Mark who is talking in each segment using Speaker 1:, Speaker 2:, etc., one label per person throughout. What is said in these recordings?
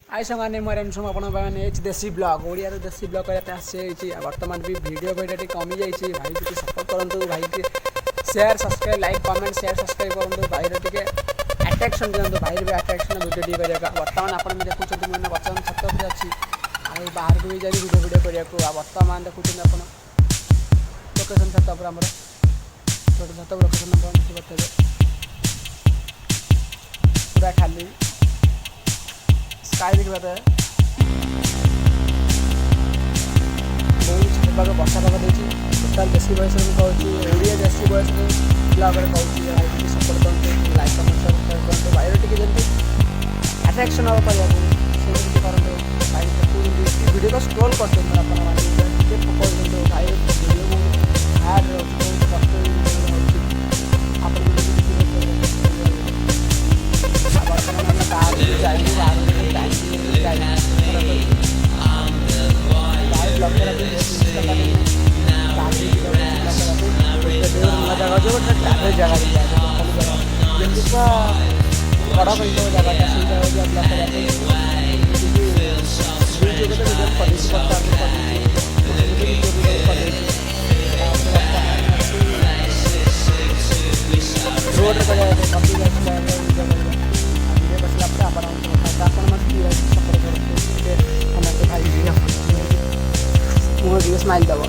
Speaker 1: आई संगे मोर देसी ब्लॉग ओडिया देसी ब्लॉग करने आसी बर्तमान भी वीडियो वीडियो कमी जाइए भाई टी सपोर्ट करूँ भाई share subscribe like comment share subscribe करूँ भाई टे अट्राक्शन दिखाँ भाई भी अट्राक्शन वीडियो टी करने बर्तमान आप देखुं मैंने बर्तमान छत पर अच्छी आई बाहर को भी जाए वीडियो वीडियो करने बर्तमान देखुं आप लोकेशन छत पर आम छोटे छत लोकेशन बताइए पूरा खाली स्काई देखा था बहुत वर्षा पाग देती टोटाल देसी बयस कहूँ ओडिया देसी बयस ब्लॉग कहूँ भाई सपोर्ट करूँ लाइक कमेंट सब्सक्राइब करूँ भाई टी जमी अट्राक्शन हम करते करूँ भाई वीडियो को स्क्रोल करते पकड़ भाई वीडियो आड जगह बड़ा जगह रोड मुझे स्माइल दब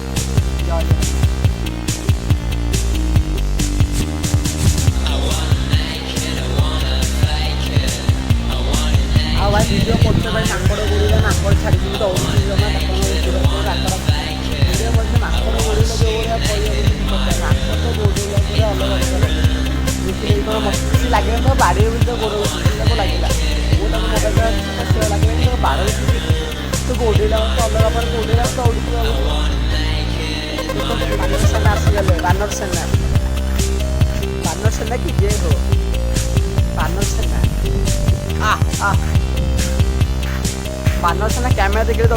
Speaker 1: भाई वीडियो करते भाई माकड़ गोड़ा माकड़ छाड़ी तो वीडियो माकड़ गोड़ जो माकड़ तो गोड़ अलग मत लगे तो बाड़ी तो गोड़ लगे लगे बाड़ तो गोड़ा तो अलग पर गोड़ा तो बानर सेना आसीगले बानर सेना कि जे हो बानर सेना बानर सेना कैमेरा देखिए